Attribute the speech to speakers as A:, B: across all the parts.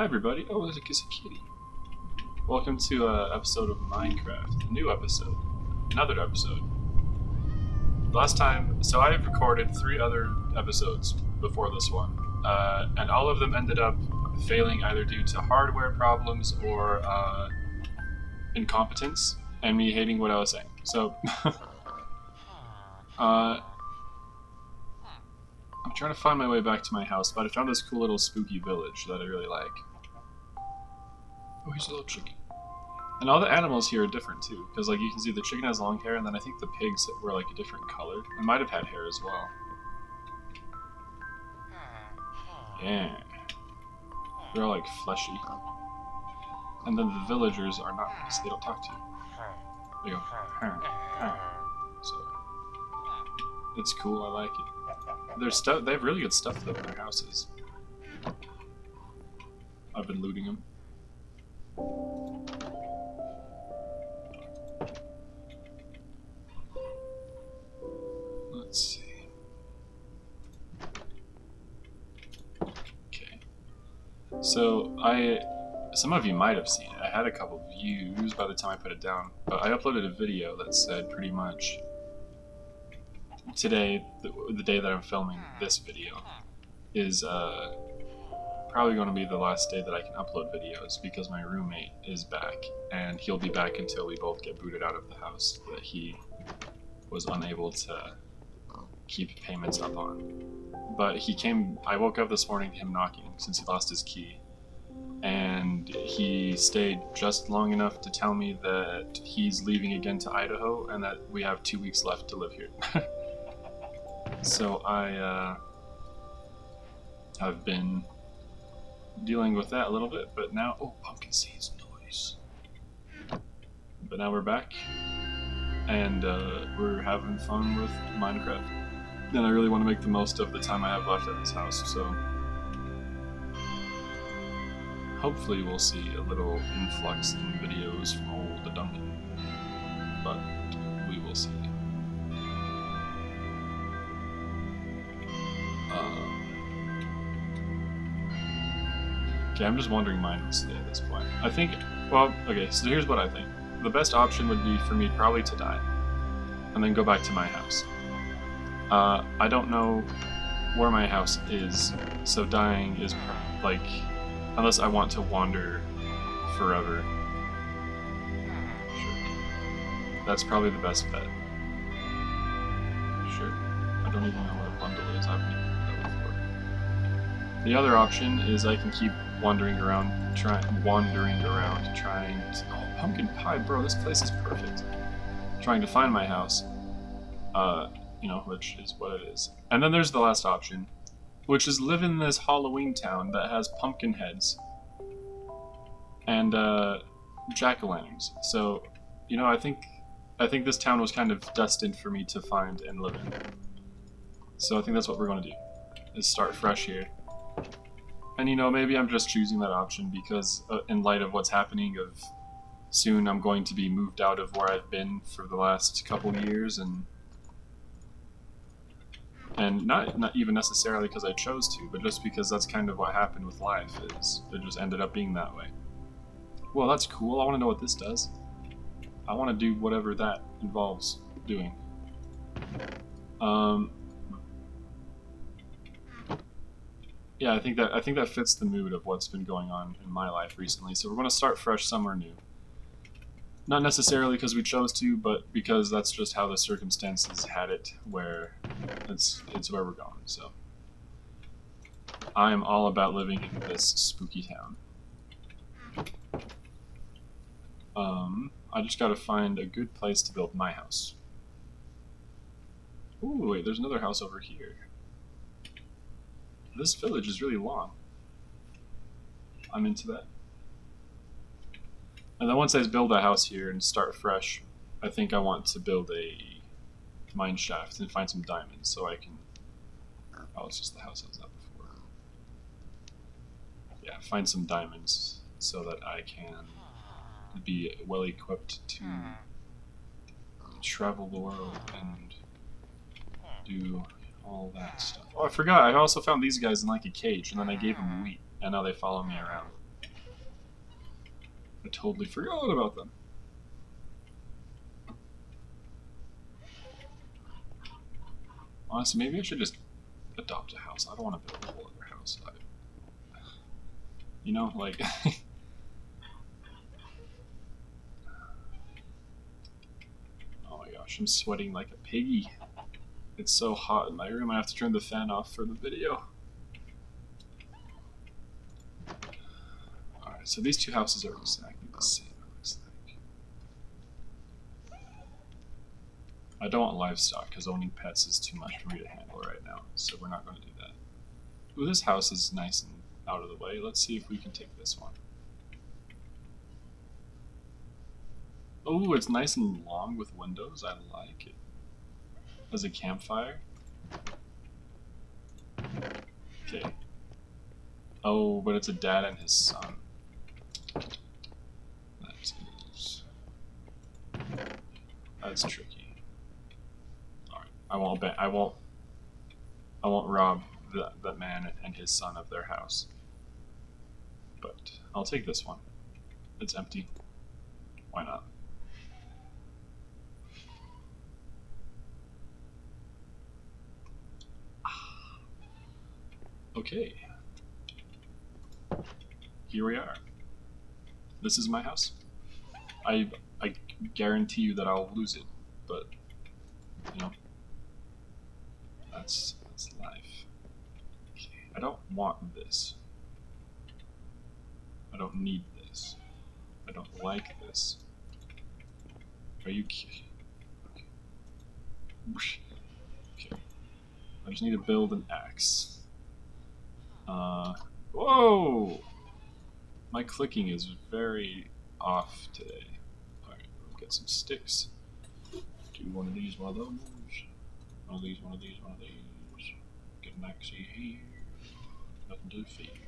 A: Hi everybody. Oh, there's a kitty. Welcome to an episode of Minecraft. A new episode. Another episode. Last time, so I have recorded 3 other episodes before this one. And all of them ended up failing either due to hardware problems or incompetence and me hating what I was saying. So, I'm trying to find my way back to my house, but I found this cool little spooky village that I really like. Oh, here's a little chicken. And all the animals here are different too, because like you can see the chicken has long hair, and then I think the pigs were like a different color. It might have had hair as well. Yeah. They're all like fleshy. And then the villagers are not, because they don't talk to you. They go, so it's cool, I like it. Their stuff, they have really good stuff though in their houses. I've been looting them. Let's see. Okay. So some of you might have seen it. I had a couple views by the time I put it down, but I uploaded a video that said pretty much today, the day that I'm filming this video, is probably going to be the last day that I can upload videos because my roommate is back, and he'll be back until we both get booted out of the house that he was unable to keep payments up on. But he came, I woke up this morning to him knocking since he lost his key, and he stayed just long enough to tell me that he's leaving again to Idaho and that we have 2 weeks left to live here. So I've been dealing with that a little bit, but now, oh, pumpkin seeds, noise. But now we're back, and we're having fun with Minecraft. And I really want to make the most of the time I have left at this house, so hopefully we'll see a little influx in videos from old Duncan, but we will see. Okay, I'm just wandering mindlessly at this point. I think, well, okay, so here's what I think. The best option would be for me probably to die, and then go back to my house. I don't know where my house is, so dying is, like, unless I want to wander forever. Sure. That's probably the best bet. Sure. I don't even know what a bundle is. I haven't even heard that before. The other option is I can keep wandering around, trying to, oh, pumpkin pie, bro, this place is perfect. Trying to find my house, you know, which is what it is. And then there's the last option, which is live in this Halloween town that has pumpkin heads and jack-o'-lanterns. So, you know, I think this town was kind of destined for me to find and live in. So I think that's what we're going to do, is start fresh here. And you know, maybe I'm just choosing that option because in light of what's happening, of soon I'm going to be moved out of where I've been for the last couple years, and not even necessarily because I chose to, but just because that's kind of what happened with life, is it just ended up being that way. Well, that's cool. I want to know what this does. I want to do whatever that involves doing. Yeah, I think that fits the mood of what's been going on in my life recently. So we're going to start fresh somewhere new. Not necessarily because we chose to, but because that's just how the circumstances had it, where it's where we're going. So I'm all about living in this spooky town. I just got to find a good place to build my house. Ooh, wait, there's another house over here. This village is really long. I'm into that. And then once I build a house here and start fresh, I think I want to build a mine shaft and find some diamonds so I can... Oh, it's just the house I was at before. Yeah, find some diamonds so that I can be well equipped to travel the world and do all that stuff. Oh, I forgot. I also found these guys in like a cage, and then I gave them wheat, and now they follow me around. I totally forgot about them. Honestly, maybe I should just adopt a house. I don't want to build a whole other house. You know, like... Oh my gosh, I'm sweating like a piggy. It's so hot in my room, I have to turn the fan off for the video. Alright, so these two houses are exactly the same, it looks like. I don't want livestock, because owning pets is too much for me to handle right now, so we're not going to do that. Ooh, this house is nice and out of the way. Let's see if we can take this one. Oh, it's nice and long with windows. I like it. As a campfire. Okay. Oh, but it's a dad and his son. That's tricky. All right, I won't rob that man and his son of their house. But I'll take this one. It's empty. Why not? Okay. Here we are. This is my house. I guarantee you that I'll lose it, but you know, that's life. Okay. I don't want this. I don't need this. I don't like this. Are you kidding? Okay. Okay. I just need to build an axe. Whoa! My clicking is very off today. Alright, we'll get some sticks. Do one of these, one of those. One of these, one of these, one of these. Get an axe here. Nothing to feed.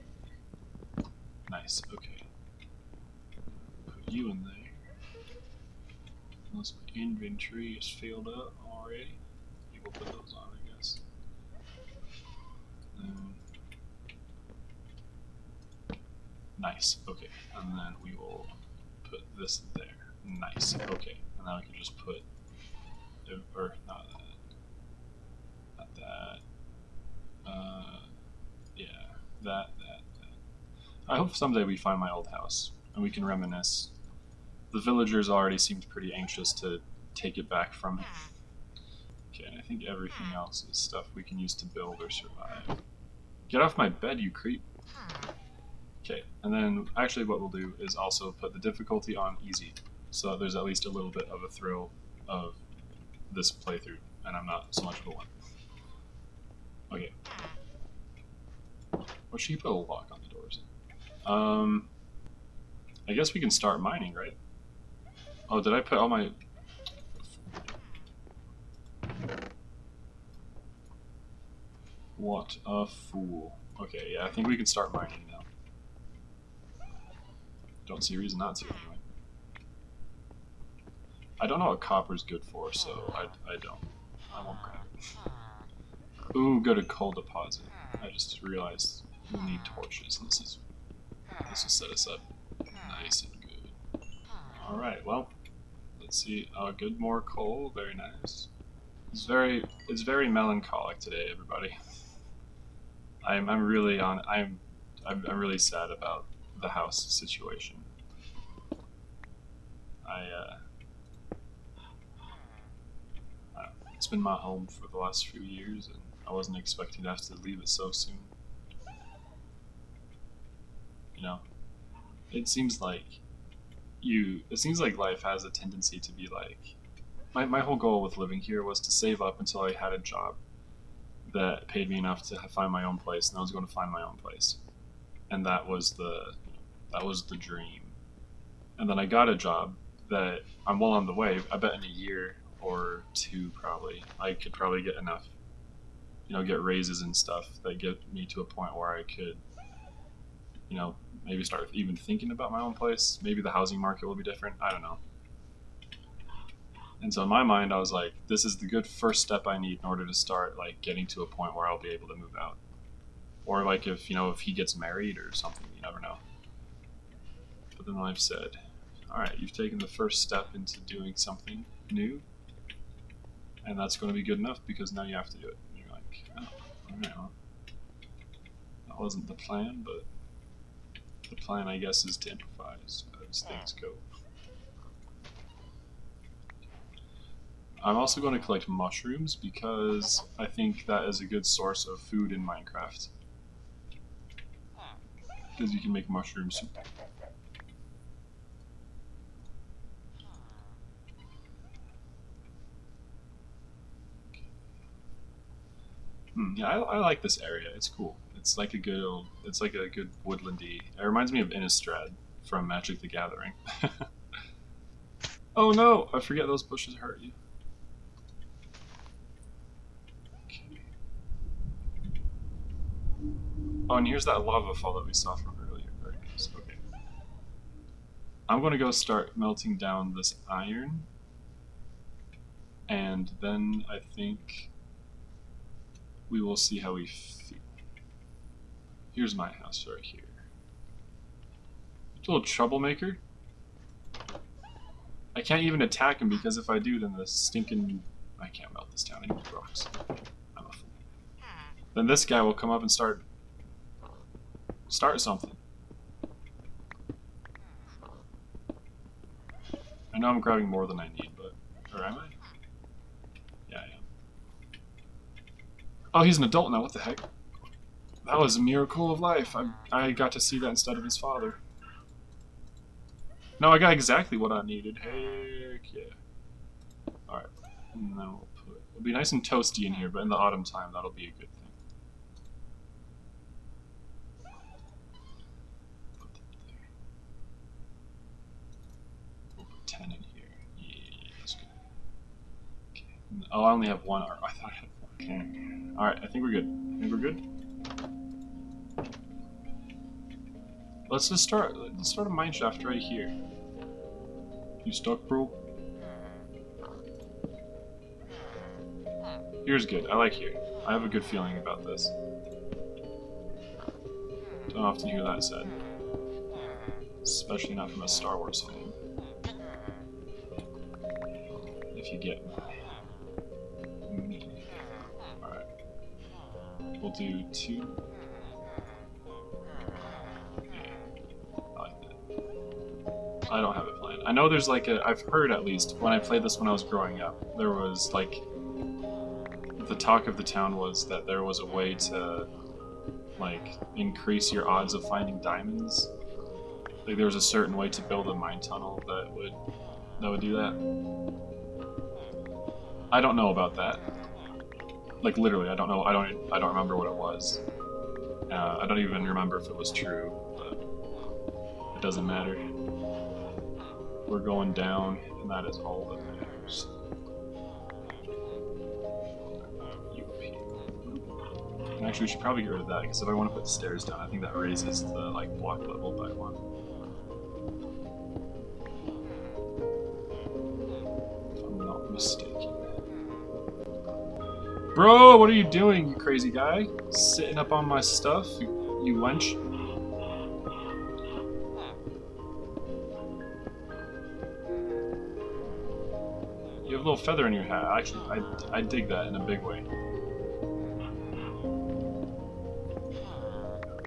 A: Nice, okay. Put you in there. Unless my inventory is filled up already. You will put those on, I guess. Nice, okay. And then we will put this there. Nice, okay. And then we can just put, or not that. Not that. Yeah, that. I hope someday we find my old house and we can reminisce. The villagers already seemed pretty anxious to take it back from me. Okay, and I think everything else is stuff we can use to build or survive. Get off my bed, you creep. Okay, and then actually what we'll do is also put the difficulty on easy, so that there's at least a little bit of a thrill of this playthrough, and I'm not so much of a one. Okay. What should you put a lock on the doors? I guess we can start mining, right? Oh, did I put all my... What a fool. Okay, yeah, I think we can start mining now. Don't see a reason not to, anyway. I don't know what copper's good for, so I don't. I won't grab it. Ooh, go to coal deposit. I just realized we need torches, and this will set us up nice and good. Alright, well, let's see. Good, more coal, very nice. It's very melancholic today, everybody. I'm really sad about the house situation. It's been my home for the last few years, and I wasn't expecting to have to leave it so soon. You know, it seems like life has a tendency to be like, my whole goal with living here was to save up until I had a job that paid me enough to find my own place, and I was going to find my own place, and that was the dream. And then I got a job that I'm well on the way. I bet in a year or two, probably, I could probably get enough, get raises and stuff that get me to a point where I could, maybe start even thinking about my own place. Maybe the housing market will be different. I don't know. And so in my mind, I was like, this is the good first step I need in order to start getting to a point where I'll be able to move out. Or if he gets married or something, you never know. But then I've said, alright, you've taken the first step into doing something new, and that's going to be good enough because now you have to do it. And you're like, oh, alright, well, that wasn't the plan, but the plan, I guess, is to improvise as things go. I'm also going to collect mushrooms because I think that is a good source of food in Minecraft. Because you can make mushroom soup. Yeah, I like this area. It's cool. It's like a good woodlandy. It reminds me of Innistrad from Magic the Gathering. Oh no! I forget those bushes hurt you. Okay. Oh, and here's that lava fall that we saw from earlier. Very nice. Okay. I'm going to go start melting down this iron. And then I think we will see how we feel. Here's my house right here. Little troublemaker. I can't even attack him because if I do, then the stinking... I can't melt this down. I need rocks. I'm a fool. Then this guy will come up and start something. I know I'm grabbing more than I need, but... Or am I? Yeah, I am. Oh, he's an adult now. What the heck? That was a miracle of life. I got to see that instead of his father. No, I got exactly what I needed. Heck yeah. Alright. And then we'll put... It'll be nice and toasty in here, but in the autumn time, that'll be a good thing. Put that there. We'll put 10 in here. Yeah, that's good. Okay. Oh, I only have one. I thought I had one. Okay. Alright, I think we're good. I think we're good. Let's start a mine shaft right here. You stuck, bro? Here's good. I like here. I have a good feeling about this. Don't often hear that said. Especially not from a Star Wars fan. If you get me. Alright. We'll do 2. I don't have a plan. I know there's like I've heard at least, when I played this when I was growing up, there was like, the talk of the town was that there was a way to, like, increase your odds of finding diamonds. Like there was a certain way to build a mine tunnel that would do that. I don't know about that. Like literally, I don't know. I don't remember what it was. I don't even remember if it was true, but it doesn't matter. We're going down, and that is all that matters. You up here. And actually, we should probably get rid of that, because if I want to put stairs down, I think that raises the like block level by 1. If I'm not mistaken. Bro, what are you doing, you crazy guy? Sitting up on my stuff, you wench. You have a little feather in your hat. Actually, I dig that in a big way.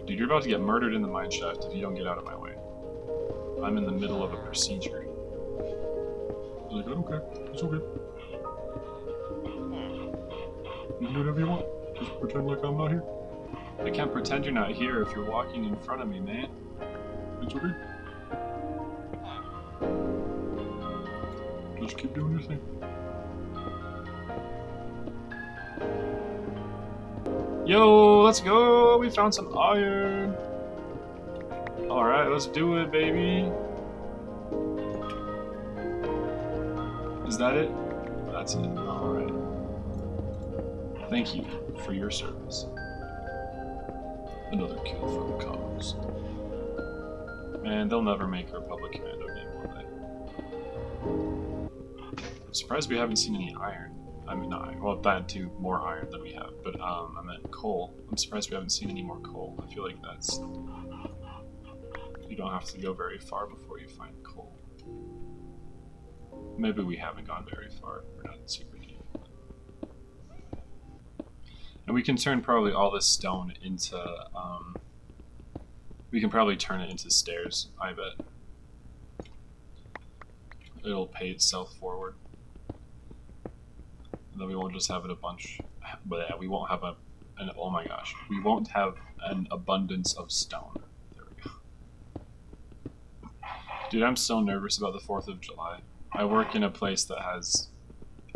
A: Dude, you're about to get murdered in the mine shaft if you don't get out of my way. I'm in the middle of a procedure. He's like, okay, it's okay. You can do whatever you want. Just pretend like I'm not here. I can't pretend you're not here if you're walking in front of me, man. It's okay. Just keep doing your thing. Yo, let's go! We found some iron! Alright, let's do it, baby! Is that it? That's it. Alright. Thank you for your service. Another kill for the cause. Man, they'll never make a Republic Commando game, will they? I'm surprised we haven't seen any iron. I mean, not iron. Well, that too, more iron than we have. But I meant coal. I'm surprised we haven't seen any more coal. I feel like that's You don't have to go very far before you find coal. Maybe we haven't gone very far. We're not super deep. And we can turn probably all this stone into, we can probably turn it into stairs, I bet. It'll pay itself forward. And then we won't just have it a bunch, but yeah, we won't have oh my gosh, we won't have an abundance of stone. There we go. Dude, I'm so nervous about the 4th of July. I work in a place that has,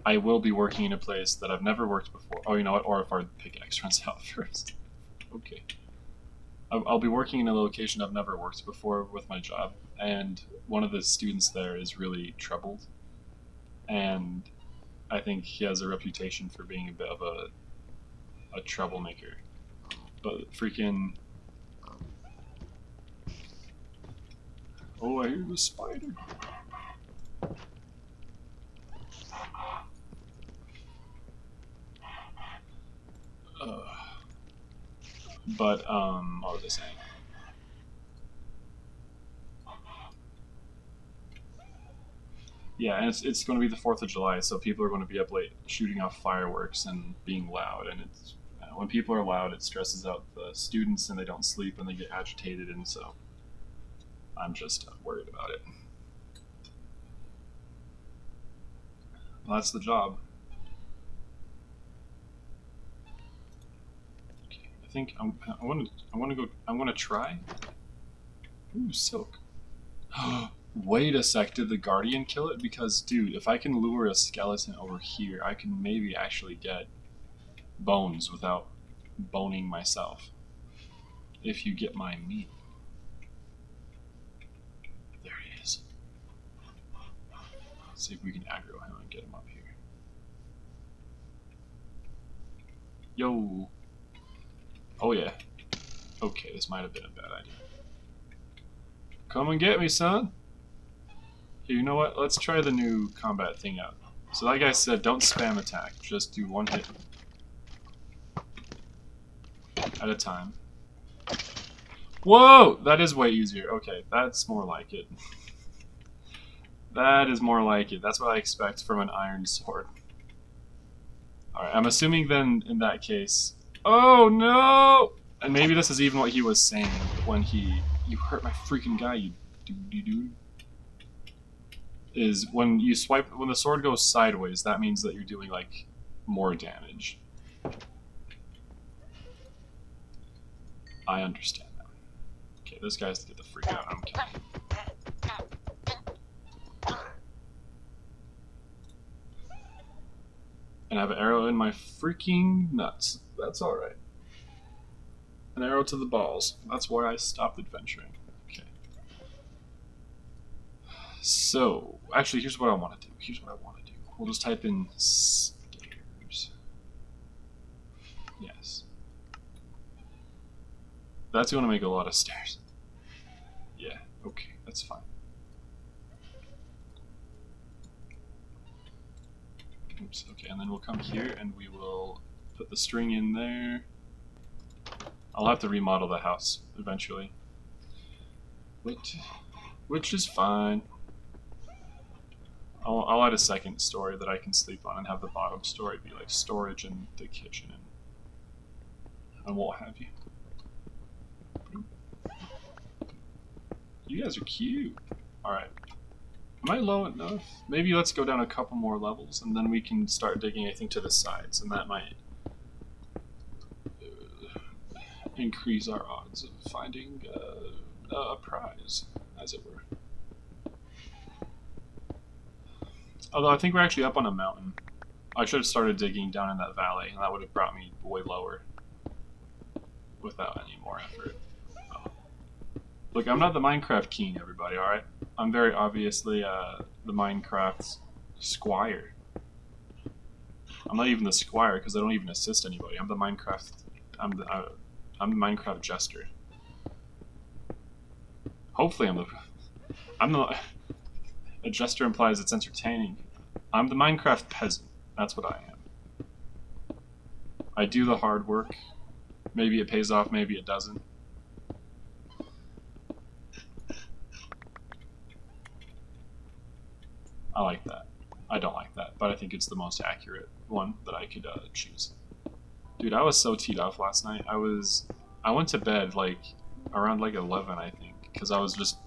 A: I will be working in a place that I've never worked before. Oh, you know what, or if our pickaxe runs out first. Okay. I'll be working in a location I've never worked before with my job, and one of the students there is really troubled, and I think he has a reputation for being a bit of a troublemaker. But freaking... Oh, I hear the spider. But, what was I saying? Yeah, and it's going to be the 4th of July, so people are going to be up late shooting off fireworks and being loud, and it's when people are loud, it stresses out the students and they don't sleep and they get agitated, and so I'm just worried about it. Well, that's the job. Okay, I think I want to try. Ooh, silk. Wait a sec, did the Guardian kill it? Because, dude, if I can lure a skeleton over here, I can maybe actually get bones without boning myself. If you get my meat. There he is. Let's see if we can aggro him and get him up here. Yo! Oh yeah. Okay, this might have been a bad idea. Come and get me, son! You know what? Let's try the new combat thing out. So like I said, don't spam attack. Just do one hit at a time. Whoa! That is way easier. Okay, that's more like it. That is more like it. That's what I expect from an iron sword. Alright, I'm assuming then, in that case... Oh, no! And maybe this is even what he was saying when he... You hurt my freaking guy, you dude. Is when you swipe... When the sword goes sideways, that means that you're doing, like, more damage. I understand now. Okay, this guy's to get the freak out. I'm kidding. And I have an arrow in my freaking nuts. That's alright. An arrow to the balls. That's where I stopped adventuring. Okay. So, actually, here's what I want to do. We'll just type in stairs. Yes. That's going to make a lot of stairs. Yeah, okay, that's fine. Oops, okay, and then we'll come here and we will put the string in there. I'll have to remodel the house eventually. Which is fine. I'll add a second story that I can sleep on and have the bottom story be like storage and the kitchen and what have you. You guys are cute. Alright. Am I low enough? Maybe let's go down a couple more levels and then we can start digging, I think, to the sides, and that might increase our odds of finding a prize, as it were. Although I think we're actually up on a mountain. I should have started digging down in that valley, and that would have brought me way lower without any more effort. Oh. Look, I'm not the Minecraft king, everybody, alright? I'm very obviously the Minecraft squire. I'm not even the squire because I don't even assist anybody. I'm the Minecraft jester. Hopefully a jester implies it's entertaining. I'm the Minecraft peasant. That's what I am. I do the hard work. Maybe it pays off, maybe it doesn't. I like that. I don't like that, but I think it's the most accurate one that I could choose. Dude, I was so teed off last night. I went to bed like around like 11, I think, because I was just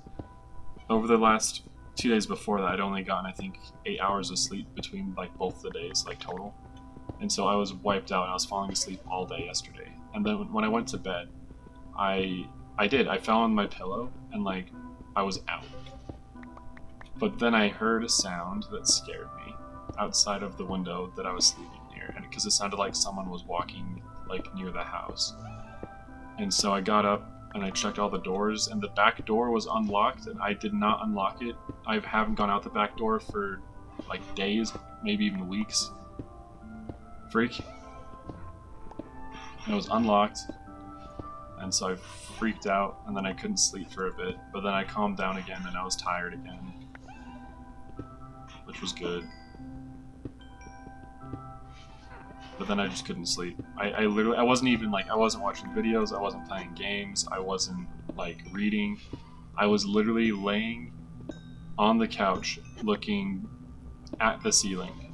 A: over the last 2 days before that. I'd only gotten I think 8 hours of sleep between like both the days, like total, and so I was wiped out. And I was falling asleep all day yesterday, and then when I went to bed, I fell on my pillow and like I was out. But then I heard a sound that scared me outside of the window that I was sleeping near, and because it sounded like someone was walking like near the house. And so I got up and I checked all the doors, and the back door was unlocked, and I did not unlock it. I haven't gone out the back door for like days, maybe even weeks. Freak. And it was unlocked, and so I freaked out, and then I couldn't sleep for a bit, but then I calmed down again and I was tired again, which was good. But then I just couldn't sleep. I literally, I wasn't watching videos, I wasn't playing games, I wasn't like reading. I was literally laying on the couch looking at the ceiling,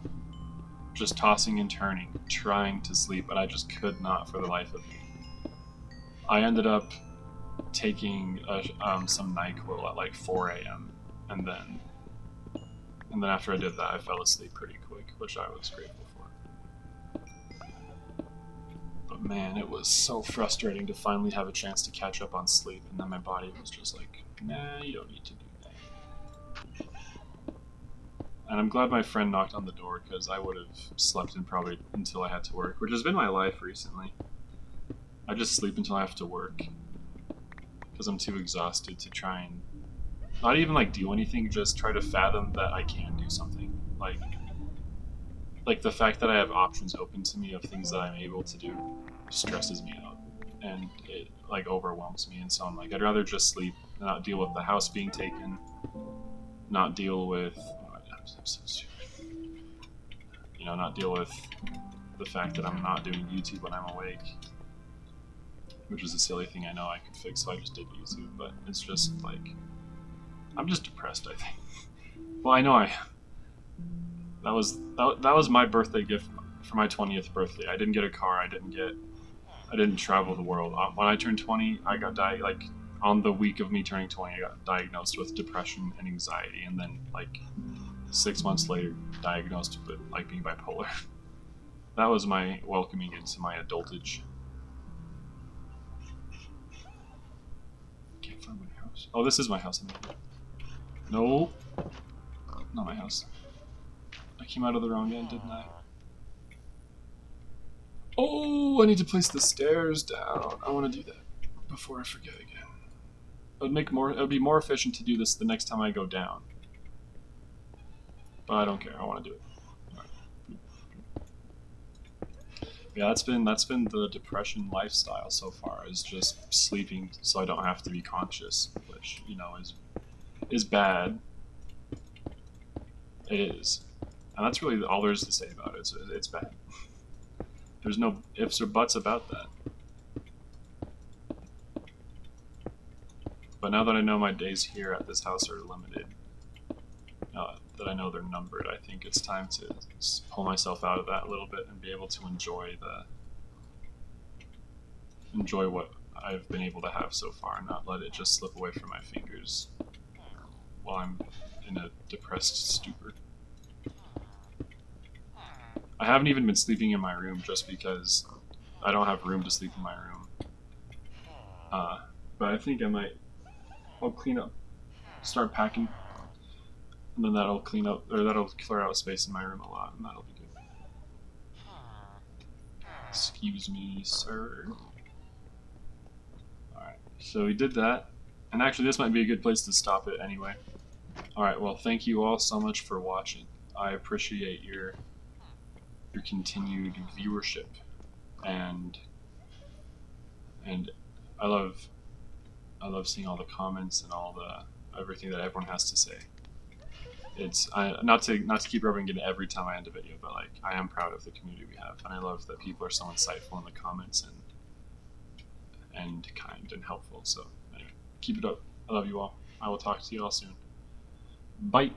A: just tossing and turning, trying to sleep, and I just could not for the life of me. I ended up taking some NyQuil at like 4 a.m. and then after I did that, I fell asleep pretty quick, which I was grateful for. But man, it was so frustrating to finally have a chance to catch up on sleep, and then my body was just like, nah, you don't need to do that. And I'm glad my friend knocked on the door, because I would have slept in probably until I had to work, which has been my life recently. I just sleep until I have to work, because I'm too exhausted to try and not even like do anything, just try to fathom that I can do something. Like the fact that I have options open to me of things that I'm able to do stresses me out, and it like overwhelms me. And so I'm like, I'd rather just sleep, not deal with the house being taken, not deal with I'm so stupid. You know, not deal with the fact that I'm not doing YouTube when I'm awake, which is a silly thing I know I could fix, so I just did YouTube. But it's just like, I'm just depressed, I think. Well, I know that was my birthday gift for my 20th birthday. I didn't get a car. I didn't travel the world. When I turned 20, I got like on the week of me turning 20, I got diagnosed with depression and anxiety, and then like 6 months later, diagnosed with like being bipolar. That was my welcoming into my adultage. Can't find my house. Oh, this is my house. No, not my house. I came out of the wrong end, didn't I? Oh, I need to place the stairs down. I want to do that before I forget again. It would be more efficient to do this the next time I go down. But I don't care. I want to do it. Yeah, that's been the depression lifestyle so far, is just sleeping so I don't have to be conscious, which, you know, is bad. It is. And that's really all there is to say about it. It's bad. There's no ifs or buts about that. But now that I know my days here at this house are limited, that I know they're numbered, I think it's time to pull myself out of that a little bit and be able to enjoy what I've been able to have so far, and not let it just slip away from my fingers while I'm in a depressed stupor. I haven't even been sleeping in my room just because I don't have room to sleep in my room. But I think I'll clean up, start packing, and then that'll clear out space in my room a lot, and that'll be good. Excuse me, sir. Alright, so we did that, and actually this might be a good place to stop it anyway. Alright, well, thank you all so much for watching. I appreciate your continued viewership, and I love seeing all the comments and everything that everyone has to say. It's not to keep rubbing it in every time I end a video, but like, I am proud of the community we have, and I love that people are so insightful in the comments and kind and helpful. So anyway, keep it up. I love you all. I will talk to you all soon. Bye.